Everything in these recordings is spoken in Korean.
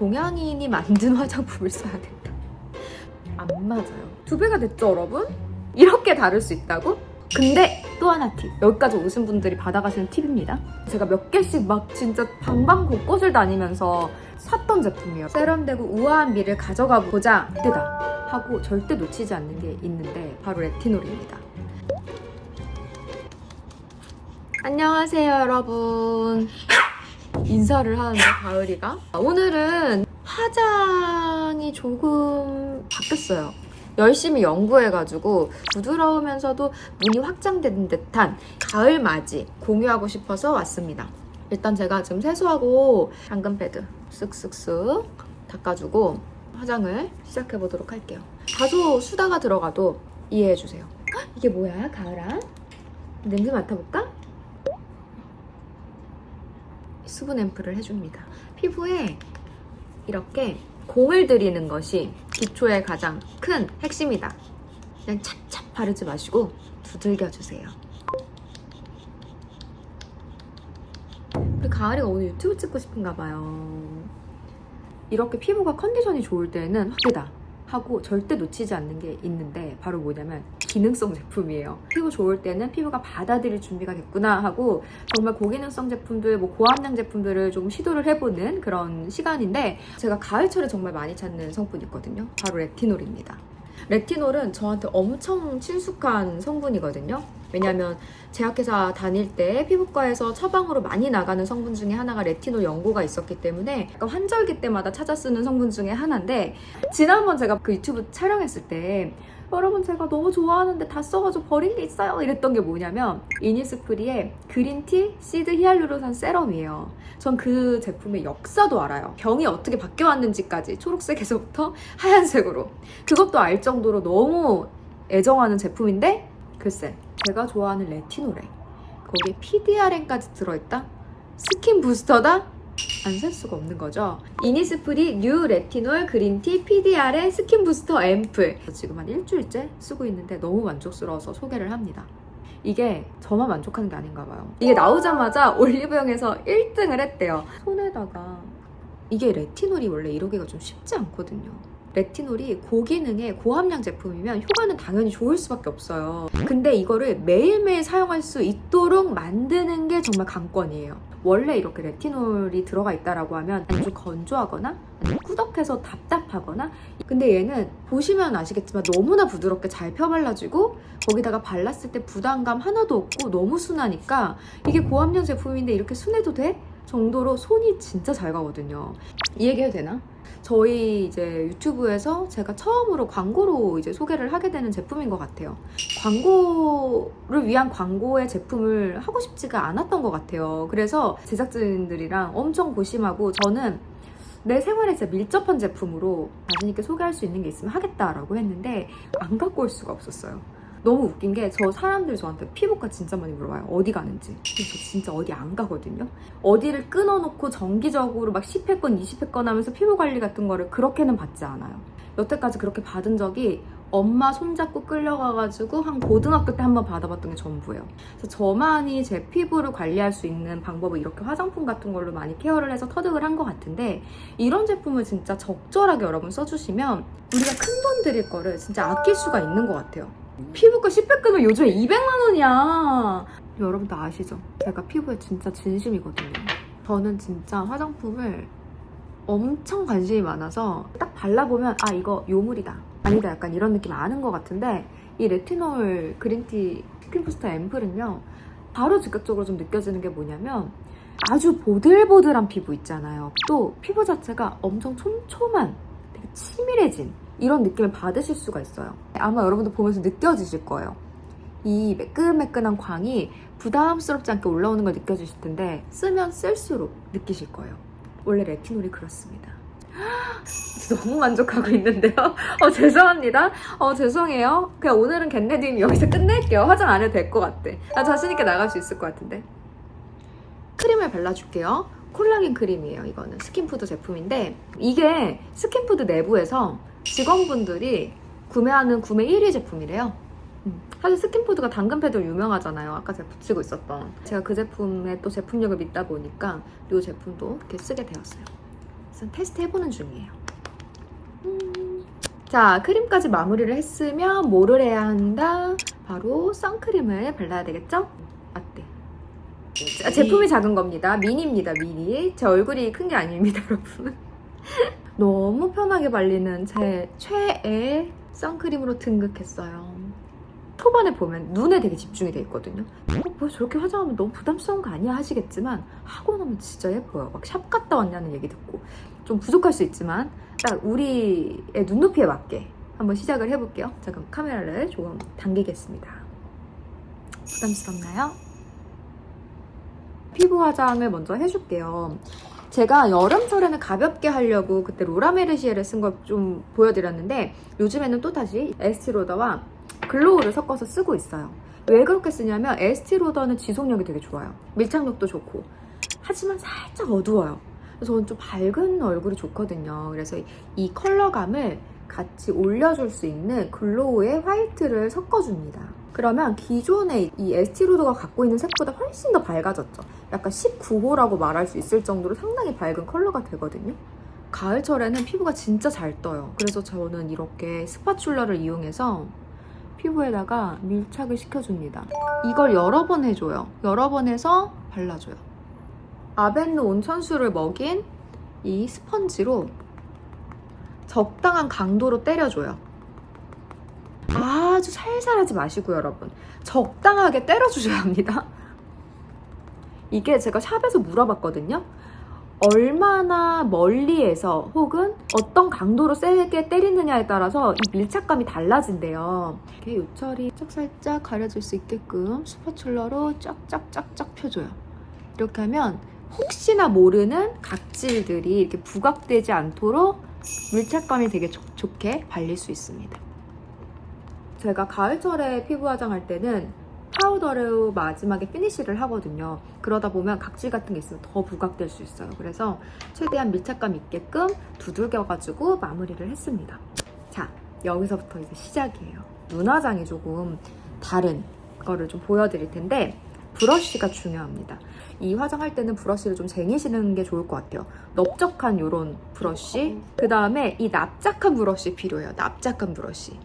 동양인이 만든 화장품을 써야 된다. 안 맞아요. 2배가 됐죠, 여러분? 이렇게 다를 수 있다고? 근데 또 하나 팁. 여기까지 오신 분들이 받아가시는 팁입니다. 제가 몇 개씩 막 진짜 방방 곳곳을 다니면서 샀던 제품이에요. 세련되고 우아한 미를 가져가 보자. 이때다 하고 절대 놓치지 않는 게 있는데 바로 레티놀입니다. 안녕하세요, 여러분. 인사를 하는데 가을이가. 오늘은 화장이 조금 바뀌었어요. 열심히 연구해가지고 부드러우면서도 눈이 확장된 듯한 가을 맞이 공유하고 싶어서 왔습니다. 일단 제가 지금 세수하고 당근 패드 쓱쓱쓱 닦아주고 화장을 시작해보도록 할게요. 다소 수다가 들어가도 이해해주세요. 이게 뭐야, 가을아? 냄새 맡아볼까? 수분 앰플을 해줍니다. 피부에 이렇게 공을 들이는 것이 기초의 가장 큰 핵심이다. 그냥 찹찹 바르지 마시고 두들겨주세요. 우리 가을이가 오늘 유튜브 찍고 싶은가 봐요. 이렇게 피부가 컨디션이 좋을 때는 확대다 하고 절대 놓치지 않는 게 있는데 바로 뭐냐면 기능성 제품이에요. 피부 좋을 때는 피부가 받아들일 준비가 됐구나 하고 정말 고기능성 제품들, 고함량 제품들을 조금 시도를 해보는 그런 시간인데 제가 가을철에 정말 많이 찾는 성분이 있거든요. 바로 레티놀입니다. 레티놀은 저한테 엄청 친숙한 성분이거든요. 왜냐면 제약회사 다닐 때 피부과에서 처방으로 많이 나가는 성분 중에 하나가 레티놀 연고가 있었기 때문에 환절기 때마다 찾아 쓰는 성분 중에 하나인데 지난번 제가 그 유튜브 촬영했을 때 여러분 제가 너무 좋아하는데 다 써가지고 버린 게 있어요 이랬던 게 뭐냐면 이니스프리의 그린티 시드 히알루론산 세럼이에요. 전 그 제품의 역사도 알아요. 병이 어떻게 바뀌어 왔는지까지 초록색에서부터 하얀색으로 그것도 알 정도로 너무 애정하는 제품인데 글쎄 제가 좋아하는 레티놀에 거기에 PDRN까지 들어있다? 스킨 부스터다? 안 살 수가 없는 거죠. 이니스프리 뉴 레티놀 그린티 PDRN 스킨 부스터 앰플 지금 한 일주일째 쓰고 있는데 너무 만족스러워서 소개를 합니다. 이게 저만 만족하는 게 아닌가 봐요. 이게 나오자마자 올리브영에서 1등을 했대요. 손에다가 이게 레티놀이 원래 이러기가 좀 쉽지 않거든요. 레티놀이 고기능의 고함량 제품이면 효과는 당연히 좋을 수밖에 없어요. 근데 이거를 매일매일 사용할 수 있도록 만드는 게 정말 관건이에요. 원래 이렇게 레티놀이 들어가 있다라고 하면 아주 건조하거나 아니면 꾸덕해서 답답하거나 근데 얘는 보시면 아시겠지만 너무나 부드럽게 잘 펴발라지고 거기다가 발랐을 때 부담감 하나도 없고 너무 순하니까 이게 고함량 제품인데 이렇게 순해도 돼? 정도로 손이 진짜 잘 가거든요. 이 얘기 해도 되나? 저희 이제 유튜브에서 제가 처음으로 광고로 이제 소개를 하게 되는 제품인 것 같아요. 광고를 위한 광고의 제품을 하고 싶지가 않았던 것 같아요. 그래서 제작진들이랑 엄청 고심하고 저는 내 생활에 진짜 밀접한 제품으로 자신있게 소개할 수 있는 게 있으면 하겠다라고 했는데 안 갖고 올 수가 없었어요. 너무 웃긴 게 저 사람들이 저한테 피부과 진짜 많이 물어봐요. 어디 가는지. 근데 저 진짜 어디 안 가거든요. 어디를 끊어놓고 정기적으로 막 10회권, 20회권 하면서 피부 관리 같은 거를 그렇게는 받지 않아요. 여태까지 그렇게 받은 적이 엄마 손잡고 끌려가가지고 한 고등학교 때 한번 받아봤던 게 전부예요. 그래서 저만이 제 피부를 관리할 수 있는 방법을 이렇게 화장품 같은 걸로 많이 케어를 해서 터득을 한 것 같은데 이런 제품을 진짜 적절하게 여러분 써주시면 우리가 큰 돈 들일 거를 진짜 아낄 수가 있는 것 같아요. 피부과 10회 끊으면 요즘에 200만 원이야. 여러분 다 아시죠? 제가 피부에 진짜 진심이거든요. 저는 진짜 화장품을 엄청 관심이 많아서 딱 발라보면 아 이거 요물이다 아니다 약간 이런 느낌 아는 것 같은데 이 레티놀 그린티 스킨 부스터 앰플은요 바로 즉각적으로 좀 느껴지는 게 뭐냐면 아주 보들보들한 피부 있잖아요. 또 피부 자체가 엄청 촘촘한 되게 치밀해진 이런 느낌을 받으실 수가 있어요. 아마 여러분도 보면서 느껴지실 거예요. 이 매끈매끈한 광이 부담스럽지 않게 올라오는 걸 느껴지실 텐데 쓰면 쓸수록 느끼실 거예요. 원래 레티놀이 그렇습니다. 너무 만족하고 있는데요. 죄송합니다. 죄송해요. 그냥 오늘은 겟레디님 여기서 끝낼게요. 화장 안 해도 될 것 같아. 나 자신있게 나갈 수 있을 것 같은데. 크림을 발라줄게요. 콜라겐 크림이에요. 이거는 스킨푸드 제품인데 이게 스킨푸드 내부에서 직원분들이 구매하는 구매 1위 제품이래요. 사실 스킨푸드가 당근 패드 유명하잖아요. 아까 제가 붙이고 있었던. 제가 그 제품의 또 제품력을 믿다 보니까 이 제품도 이렇게 쓰게 되었어요. 그래서 테스트 해보는 중이에요. 자, 크림까지 마무리를 했으면 뭐를 해야 한다? 바로 선크림을 발라야 되겠죠? 어때? 자, 제품이 작은 겁니다. 미니입니다, 미니. 제 얼굴이 큰 게 아닙니다, 여러분. 너무 편하게 발리는 제 최애 선크림으로 등극했어요. 초반에 보면 눈에 되게 집중이 돼 있거든요. 뭐야, 저렇게 화장하면 너무 부담스러운 거 아니야 하시겠지만 하고 나면 진짜 예뻐요. 막 샵 갔다 왔냐는 얘기 듣고 좀 부족할 수 있지만 딱 우리의 눈높이에 맞게 한번 시작을 해볼게요. 자, 그럼 카메라를 조금 당기겠습니다. 부담스럽나요? 피부 화장을 먼저 해줄게요. 제가 여름철에는 가볍게 하려고 그때 로라메르시에를 쓴 걸 좀 보여드렸는데 요즘에는 또다시 에스티로더와 글로우를 섞어서 쓰고 있어요. 왜 그렇게 쓰냐면 에스티로더는 지속력이 되게 좋아요. 밀착력도 좋고 하지만 살짝 어두워요. 그래서 저는 좀 밝은 얼굴이 좋거든요. 그래서 이 컬러감을 같이 올려줄 수 있는 글로우의 화이트를 섞어줍니다. 그러면 기존의 이 에스티로더가 갖고 있는 색보다 훨씬 더 밝아졌죠. 약간 19호라고 말할 수 있을 정도로 상당히 밝은 컬러가 되거든요. 가을철에는 피부가 진짜 잘 떠요. 그래서 저는 이렇게 스파츌러를 이용해서 피부에다가 밀착을 시켜줍니다. 이걸 여러 번 해줘요. 여러 번 해서 발라줘요. 아벤누 온천수를 먹인 이 스펀지로 적당한 강도로 때려줘요. 아주 살살 하지 마시고요, 여러분. 적당하게 때려주셔야 합니다. 이게 제가 샵에서 물어봤거든요. 얼마나 멀리에서 혹은 어떤 강도로 세게 때리느냐에 따라서 이 밀착감이 달라진대요. 이렇게 요철이 살짝 가려질 수 있게끔 스파츌러로 쫙쫙쫙쫙 펴줘요. 이렇게 하면 혹시나 모르는 각질들이 이렇게 부각되지 않도록 밀착감이 되게 좋게 발릴 수 있습니다. 제가 가을철에 피부 화장할 때는 파우더로 마지막에 피니쉬를 하거든요. 그러다 보면 각질 같은 게 있으면 더 부각될 수 있어요. 그래서 최대한 밀착감 있게끔 두들겨가지고 마무리를 했습니다. 자, 여기서부터 이제 시작이에요. 눈 화장이 조금 다른 거를 좀 보여드릴 텐데 브러쉬가 중요합니다. 이 화장할 때는 브러쉬를 좀 쟁이시는 게 좋을 것 같아요. 넓적한 이런 브러쉬, 그 다음에 이 납작한 브러쉬 필요해요. 납작한 브러쉬.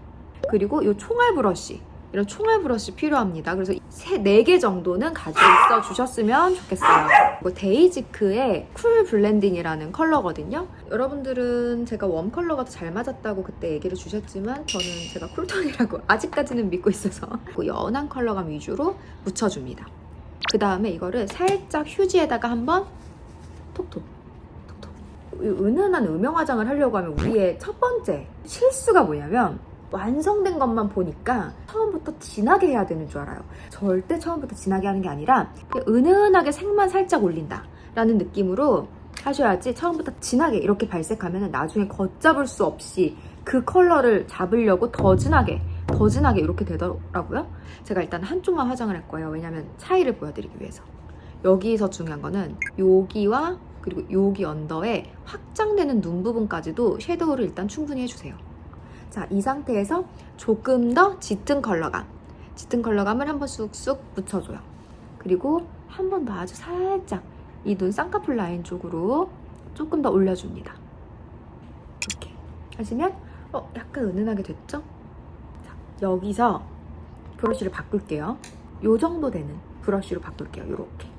그리고 이 총알 브러쉬, 이런 총알 브러쉬 필요합니다. 그래서 4개 정도는 가지고 있어 주셨으면 좋겠어요. 이거 데이지크의 쿨 블렌딩이라는 컬러거든요. 여러분들은 제가 웜 컬러가 더 잘 맞았다고 그때 얘기를 주셨지만 저는 제가 쿨톤이라고 아직까지는 믿고 있어서 연한 컬러감 위주로 묻혀줍니다. 그 다음에 이거를 살짝 휴지에다가 한번 톡톡 톡톡. 은은한 음영 화장을 하려고 하면 우리의 첫 번째 실수가 뭐냐면 완성된 것만 보니까 처음부터 진하게 해야 되는 줄 알아요. 절대 처음부터 진하게 하는 게 아니라 은은하게 색만 살짝 올린다 라는 느낌으로 하셔야지. 처음부터 진하게 이렇게 발색하면 나중에 걷잡을 수 없이 그 컬러를 잡으려고 더 진하게 이렇게 되더라고요. 제가 일단 한쪽만 화장을 할 거예요. 왜냐면 차이를 보여드리기 위해서. 여기서 중요한 거는 여기와 그리고 여기 언더에 확장되는 눈 부분까지도 섀도우를 일단 충분히 해주세요. 자, 이 상태에서 조금 더 짙은 컬러감을 한번 쑥쑥 묻혀줘요. 그리고 한 번 더 아주 살짝 이 눈 쌍꺼풀 라인 쪽으로 조금 더 올려줍니다. 이렇게 하시면 약간 은은하게 됐죠? 자, 여기서 브러쉬를 바꿀게요. 요 정도 되는 브러쉬로 바꿀게요. 요렇게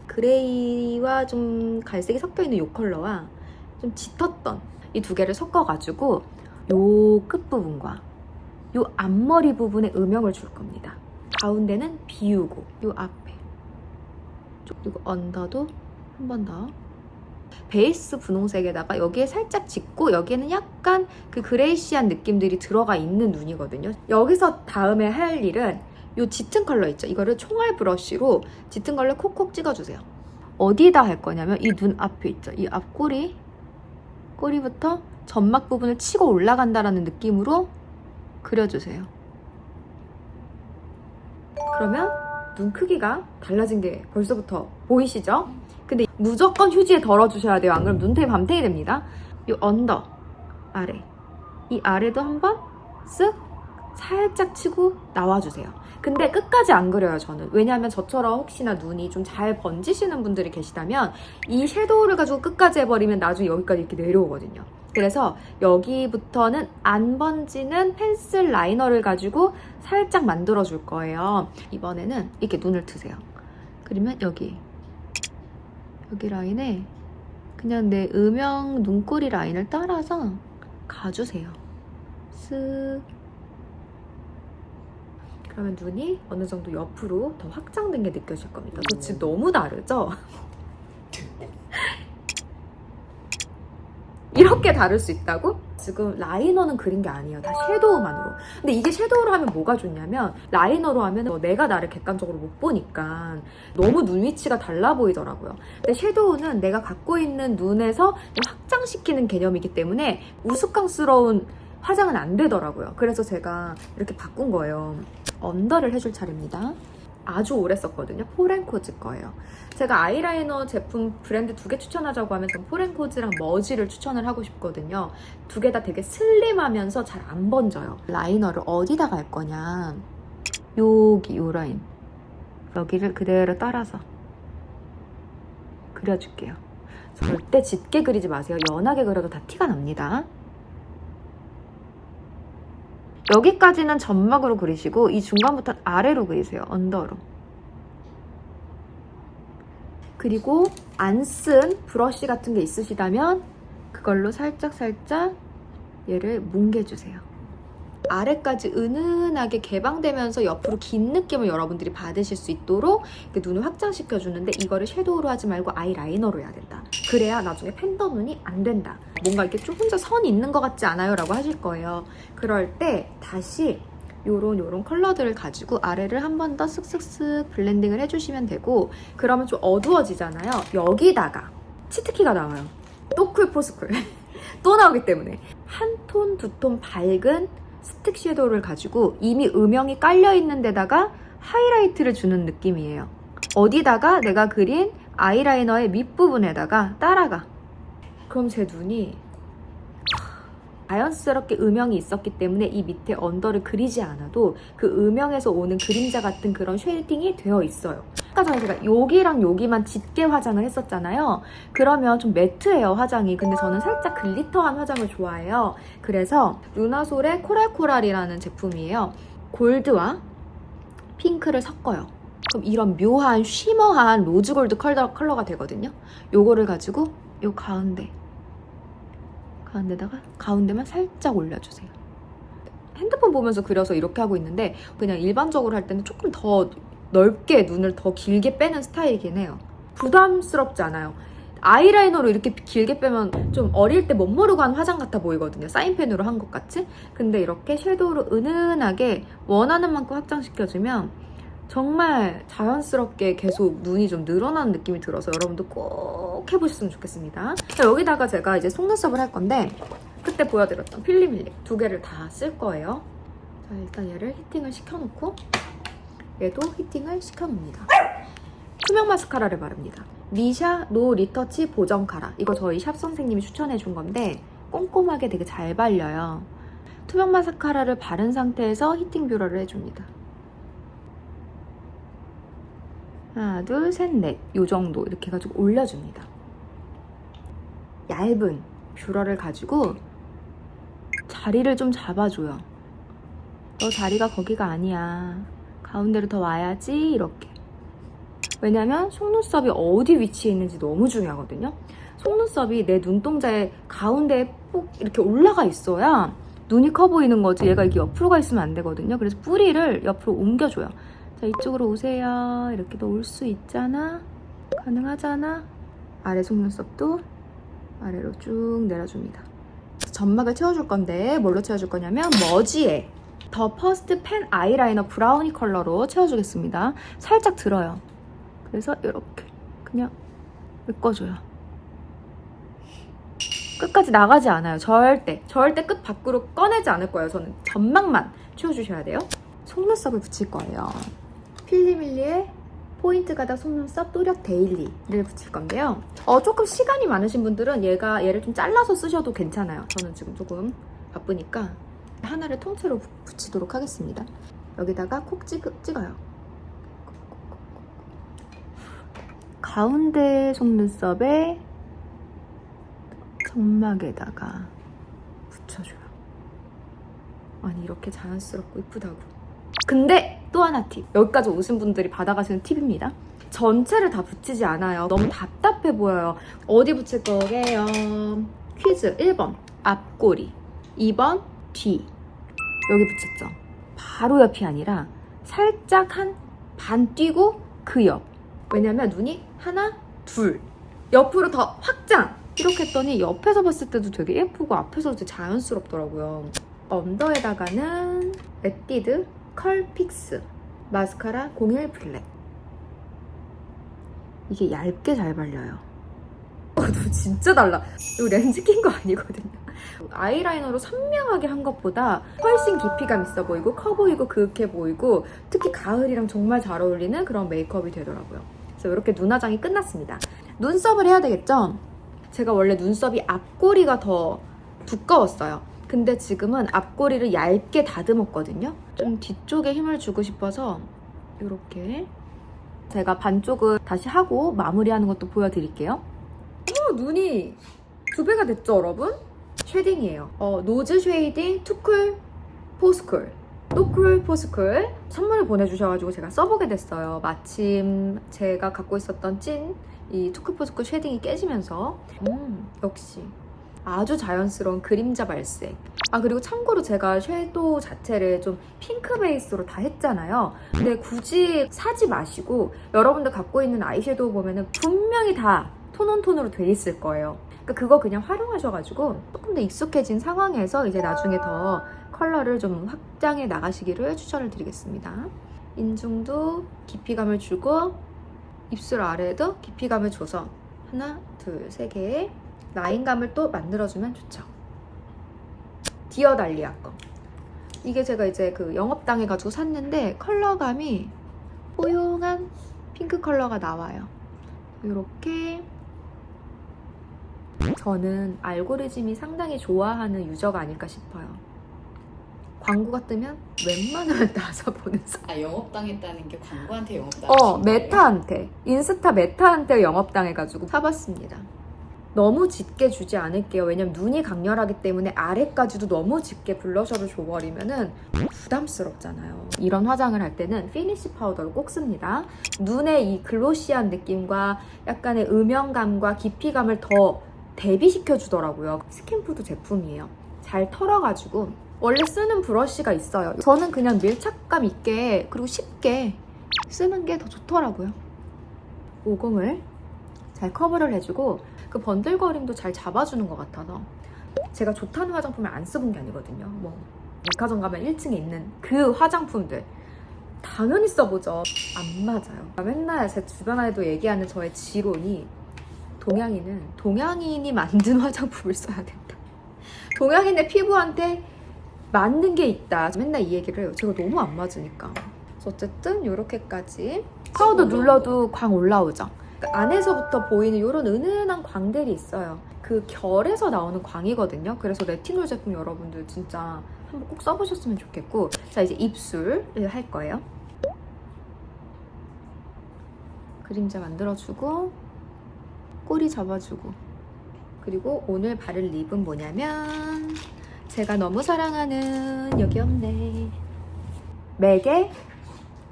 그레이와 좀 갈색이 섞여있는 요 컬러와 좀 짙었던 이 두 개를 섞어가지고 요 끝부분과 요 앞머리 부분에 음영을 줄 겁니다. 가운데는 비우고 요 앞에 그리고 언더도 한 번 더 베이스 분홍색에다가 여기에 살짝 짙고 여기에는 약간 그 그레이시한 느낌들이 들어가 있는 눈이거든요. 여기서 다음에 할 일은 요 짙은 컬러 있죠? 이거를 총알 브러쉬로 짙은 컬러 콕콕 찍어주세요. 어디다 할 거냐면 이 눈 앞에 있죠? 이 꼬리부터 점막 부분을 치고 올라간다라는 느낌으로 그려주세요. 그러면 눈 크기가 달라진 게 벌써부터 보이시죠? 근데 무조건 휴지에 덜어주셔야 돼요. 안 그러면 눈탱이 밤탱이 됩니다. 이 언더 아래, 이 아래도 한번 쓱 살짝 치고 나와주세요. 근데 끝까지 안 그려요, 저는. 왜냐하면 저처럼 혹시나 눈이 좀 잘 번지시는 분들이 계시다면 이 섀도우를 가지고 끝까지 해버리면 나중에 여기까지 이렇게 내려오거든요. 그래서 여기부터는 안 번지는 펜슬 라이너를 가지고 살짝 만들어줄 거예요. 이번에는 이렇게 눈을 트세요. 그러면 여기 라인에 그냥 내 음영 눈꼬리 라인을 따라서 가주세요. 쓱. 그러면 눈이 어느 정도 옆으로 더 확장된 게 느껴질 겁니다. 저 지금 너무 다르죠? 이렇게 다를 수 있다고? 지금 라이너는 그린 게 아니에요. 다 섀도우만으로. 근데 이게 섀도우로 하면 뭐가 좋냐면 라이너로 하면 내가 나를 객관적으로 못 보니까 너무 눈 위치가 달라 보이더라고요. 근데 섀도우는 내가 갖고 있는 눈에서 확장시키는 개념이기 때문에 우스꽝스러운 화장은 안 되더라고요. 그래서 제가 이렇게 바꾼 거예요. 언더를 해줄 차례입니다. 아주 오래 썼거든요. 포렌코즈 거예요. 제가 아이라이너 제품 브랜드 2개 추천하자고 하면 전 포렌코즈랑 머지를 추천을 하고 싶거든요. 2개 다 되게 슬림하면서 잘 안 번져요. 라이너를 어디다 갈 거냐, 여기 요 라인, 여기를 그대로 따라서 그려줄게요. 절대 짙게 그리지 마세요. 연하게 그려도 다 티가 납니다. 여기까지는 점막으로 그리시고 이 중간부터 아래로 그리세요. 언더로. 그리고 안 쓴 브러쉬 같은 게 있으시다면 그걸로 살짝 얘를 뭉개주세요. 아래까지 은은하게 개방되면서 옆으로 긴 느낌을 여러분들이 받으실 수 있도록 눈을 확장시켜주는데 이거를 섀도우로 하지 말고 아이라이너로 해야 된다. 그래야 나중에 팬더 눈이 안 된다. 뭔가 이렇게 좀 혼자 선이 있는 것 같지 않아요? 라고 하실 거예요. 그럴 때 다시 요런 컬러들을 가지고 아래를 한 번 더 쓱쓱쓱 블렌딩을 해주시면 되고, 그러면 좀 어두워지잖아요. 여기다가 치트키가 나와요. 또 쿨포스쿨 또 나오기 때문에 한 톤, 두 톤 밝은 스틱 섀도우를 가지고 이미 음영이 깔려있는 데다가 하이라이트를 주는 느낌이에요. 어디다가 내가 그린 아이라이너의 밑부분에다가 따라가. 그럼 제 눈이 자연스럽게 음영이 있었기 때문에 이 밑에 언더를 그리지 않아도 그 음영에서 오는 그림자 같은 그런 쉐이딩이 되어 있어요. 아까 전에 제가 여기랑 여기만 짙게 화장을 했었잖아요. 그러면 좀 매트해요, 화장이. 근데 저는 살짝 글리터한 화장을 좋아해요. 그래서 루나솔의 코랄이라는 제품이에요. 골드와 핑크를 섞어요. 그럼 이런 묘한 쉬머한 로즈골드 컬러가 되거든요. 요거를 가지고 요 가운데다가 가운데만 살짝 올려주세요. 핸드폰 보면서 그려서 이렇게 하고 있는데 그냥 일반적으로 할 때는 조금 더 넓게 눈을 더 길게 빼는 스타일이긴 해요. 부담스럽지 않아요. 아이라이너로 이렇게 길게 빼면 좀 어릴 때 못 모르고 한 화장 같아 보이거든요. 사인펜으로 한 것 같이. 근데 이렇게 섀도우로 은은하게 원하는 만큼 확장시켜주면 정말 자연스럽게 계속 눈이 좀 늘어나는 느낌이 들어서 여러분도 꼭 해보셨으면 좋겠습니다. 여기다가 제가 이제 속눈썹을 할 건데 그때 보여드렸던 필리밀립 2개를 다 쓸 거예요. 자, 일단 얘를 히팅을 시켜놓고 얘도 히팅을 시켜놓습니다. 투명 마스카라를 바릅니다. 미샤 노 리터치 보정 카라. 이거 저희 샵 선생님이 추천해준 건데 꼼꼼하게 되게 잘 발려요. 투명 마스카라를 바른 상태에서 히팅 뷰러를 해줍니다. 하나, 둘, 셋, 넷. 요 정도 이렇게 해가지고 올려줍니다. 얇은 뷰러를 가지고 자리를 좀 잡아줘요. 너 자리가 거기가 아니야. 가운데로 더 와야지. 이렇게. 왜냐면 속눈썹이 어디 위치에 있는지 너무 중요하거든요. 속눈썹이 내 눈동자의 가운데에 꼭 이렇게 올라가 있어야 눈이 커 보이는 거지. 얘가 이렇게 옆으로 가 있으면 안 되거든요. 그래서 뿌리를 옆으로 옮겨줘요. 자, 이쪽으로 오세요. 이렇게 너 올 수 있잖아. 가능하잖아. 아래 속눈썹도 아래로 쭉 내려줍니다. 점막을 채워줄 건데 뭘로 채워줄 거냐면 머지에 더 퍼스트 펜 아이라이너 브라우니 컬러로 채워주겠습니다. 살짝 들어요. 그래서 이렇게 그냥 묶어줘요. 끝까지 나가지 않아요. 절대 끝 밖으로 꺼내지 않을 거예요. 저는 점막만 채워주셔야 돼요. 속눈썹을 붙일 거예요. 필리밀리의 포인트 가닥 속눈썹 또렷 데일리를 붙일 건데요. 조금 시간이 많으신 분들은 얘를 좀 잘라서 쓰셔도 괜찮아요. 저는 지금 조금 바쁘니까 하나를 통째로 붙이도록 하겠습니다. 여기다가 콕 찍어요. 가운데 속눈썹에 점막에다가 붙여줘요. 아니 이렇게 자연스럽고 이쁘다고. 근데 또 하나 팁. 여기까지 오신 분들이 받아가시는 팁입니다. 전체를 다 붙이지 않아요. 너무 답답해 보여요. 어디 붙일 거게요? 퀴즈 1번 앞꼬리, 2번 뒤. 여기 붙였죠. 바로 옆이 아니라 살짝 한 반 뛰고 그 옆. 왜냐면 눈이 하나, 둘. 옆으로 더 확장. 이렇게 했더니 옆에서 봤을 때도 되게 예쁘고 앞에서도 되게 자연스럽더라고요. 언더에다가는 에뛰드 컬 픽스 마스카라 01 블랙. 이게 얇게 잘 발려요. 너 진짜 달라. 이거 렌즈 낀 거 아니거든요. 아이라이너로 선명하게 한 것보다 훨씬 깊이감 있어 보이고 커 보이고 그윽해 보이고 특히 가을이랑 정말 잘 어울리는 그런 메이크업이 되더라고요. 그래서 이렇게 눈 화장이 끝났습니다. 눈썹을 해야 되겠죠? 제가 원래 눈썹이 앞꼬리가 더 두꺼웠어요. 근데 지금은 앞꼬리를 얇게 다듬었거든요. 좀 뒤쪽에 힘을 주고 싶어서 이렇게 제가 반쪽을 다시 하고 마무리하는 것도 보여드릴게요. 눈이 2배가 됐죠, 여러분? 쉐딩이에요. 노즈 쉐이딩 투쿨 포스쿨. 또쿨 포스쿨 선물을 보내주셔가지고 제가 써보게 됐어요. 마침 제가 갖고 있었던 찐 이 투쿨 포스쿨 쉐딩이 깨지면서 역시 아주 자연스러운 그림자 발색. 그리고 참고로 제가 섀도우 자체를 좀 핑크 베이스로 다 했잖아요. 근데 굳이 사지 마시고 여러분들 갖고 있는 아이섀도우 보면은 분명히 다 톤온톤으로 돼 있을 거예요. 그러니까 그거 그냥 활용하셔가지고 조금 더 익숙해진 상황에서 이제 나중에 더 컬러를 좀 확장해 나가시기를 추천을 드리겠습니다. 인중도 깊이감을 주고 입술 아래에도 깊이감을 줘서 하나, 둘, 세 개 라인감을 또 만들어주면 좋죠. 디어 달리아 거. 이게 제가 이제 그 영업당해가지고 샀는데 컬러감이 뽀용한 핑크 컬러가 나와요. 이렇게 저는 알고리즘이 상당히 좋아하는 유저가 아닐까 싶어요. 광고가 뜨면 웬만하면 나서 보는 사람. 영업당했다는 게 광고한테 영업당했어요? 메타한테. 인스타 메타한테 영업당해가지고 사봤습니다. 너무 짙게 주지 않을게요. 왜냐면 눈이 강렬하기 때문에 아래까지도 너무 짙게 블러셔를 줘버리면은 부담스럽잖아요. 이런 화장을 할 때는 피니쉬 파우더를 꼭 씁니다. 눈의 이 글로시한 느낌과 약간의 음영감과 깊이감을 더 대비시켜 주더라고요. 스킨푸드 제품이에요. 잘 털어가지고 원래 쓰는 브러쉬가 있어요. 저는 그냥 밀착감 있게 그리고 쉽게 쓰는 게 더 좋더라고요. 모공을 잘 커버를 해주고 그 번들거림도 잘 잡아주는 것 같아서 제가 좋다는 화장품을 안 써본 게 아니거든요. 뭐 백화점 가면 1층에 있는 그 화장품들 당연히 써보죠. 안 맞아요. 맨날 제 주변에도 얘기하는 저의 지론이 동양인은 동양인이 만든 화장품을 써야 된다. 동양인의 피부한테 맞는 게 있다. 맨날 이 얘기를 해요. 제가 너무 안 맞으니까. 그래서 어쨌든 이렇게까지 파우더 눌러도 광 올라오죠. 그러니까 안에서부터 보이는 이런 은은한 광들이 있어요. 그 결에서 나오는 광이거든요. 그래서 레티놀 제품 여러분들 진짜 한번 꼭 써보셨으면 좋겠고. 자, 이제 입술을 할 거예요. 그림자 만들어주고 꼬리 잡아주고 그리고 오늘 바를 립은 뭐냐면 제가 너무 사랑하는 여기 없네 맥의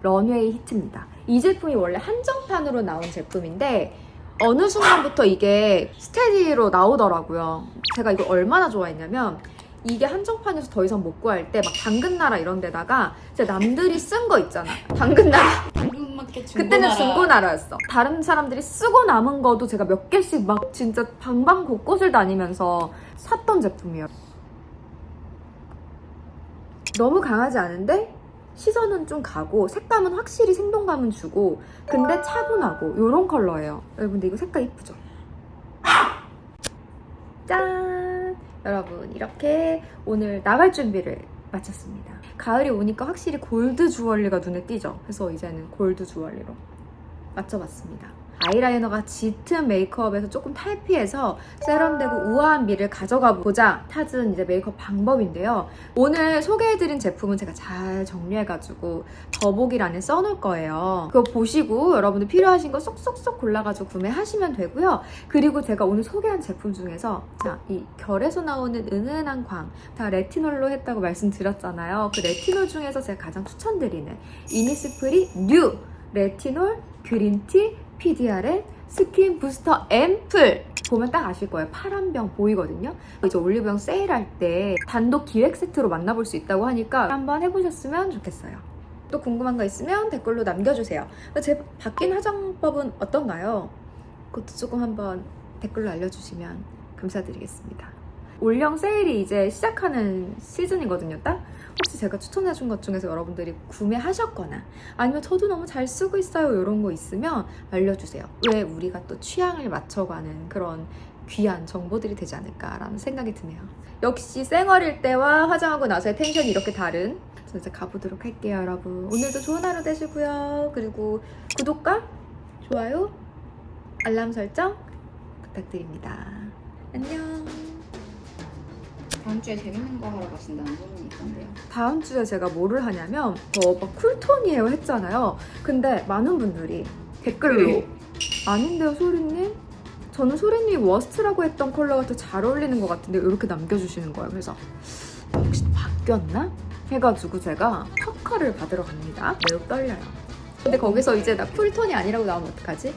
런웨이 히트입니다. 이 제품이 원래 한정판으로 나온 제품인데 어느 순간부터 이게 스테디로 나오더라고요. 제가 이거 얼마나 좋아했냐면 이게 한정판에서 더 이상 못 구할 때 막 당근나라 이런 데다가 진짜 남들이 쓴 거 있잖아. 당근나라. 당근마켓 중고나라. 그때는 중고나라였어. 다른 사람들이 쓰고 남은 거도 제가 몇 개씩 막 진짜 방방 곳곳을 다니면서 샀던 제품이에요. 너무 강하지 않은데 시선은 좀 가고 색감은 확실히 생동감은 주고 근데 차분하고 이런 컬러예요. 여러분들 이거 색깔 이쁘죠? 짠! 여러분 이렇게 오늘 나갈 준비를 마쳤습니다. 가을이 오니까 확실히 골드 주얼리가 눈에 띄죠? 그래서 이제는 골드 주얼리로 맞춰봤습니다. 아이라이너가 짙은 메이크업에서 조금 탈피해서 세련되고 우아한 미를 가져가 보자 찾은 이제 메이크업 방법인데요. 오늘 소개해드린 제품은 제가 잘 정리해가지고 더보기란에 써놓을 거예요. 그거 보시고 여러분들 필요하신 거 쏙쏙쏙 골라가지고 구매하시면 되고요. 그리고 제가 오늘 소개한 제품 중에서 자, 이 결에서 나오는 은은한 광 다 레티놀로 했다고 말씀드렸잖아요. 그 레티놀 중에서 제가 가장 추천드리는 이니스프리 뉴 레티놀 그린티 PDRN 스킨 부스터 앰플 보면 딱 아실 거예요. 파란 병 보이거든요. 이제 올리브영 세일할 때 단독 기획 세트로 만나볼 수 있다고 하니까 한번 해보셨으면 좋겠어요. 또 궁금한 거 있으면 댓글로 남겨주세요. 제 바뀐 화장법은 어떤가요? 그것도 조금 한번 댓글로 알려주시면 감사드리겠습니다. 올영 세일이 이제 시작하는 시즌이거든요. 딱 혹시 제가 추천해준 것 중에서 여러분들이 구매하셨거나 아니면 저도 너무 잘 쓰고 있어요 이런 거 있으면 알려주세요. 왜 우리가 또 취향을 맞춰가는 그런 귀한 정보들이 되지 않을까라는 생각이 드네요. 역시 쌩얼일 때와 화장하고 나서의 텐션이 이렇게 다른 저 이제 가보도록 할게요. 여러분 오늘도 좋은 하루 되시고요. 그리고 구독과 좋아요 알람 설정 부탁드립니다. 안녕. 다음 주에 재밌는 거 하러 가신다는 소문이 있던데요. 다음 주에 제가 뭐를 하냐면 저 막 쿨톤이에요 했잖아요. 근데 많은 분들이 댓글로 아닌데요 소리님? 저는 소리님 워스트라고 했던 컬러가 더 잘 어울리는 것 같은데 이렇게 남겨주시는 거예요. 그래서 혹시 바뀌었나? 해가지고 제가 평가를 받으러 갑니다. 매우 떨려요. 근데 거기서 이제 나 쿨톤이 아니라고 나오면 어떡하지?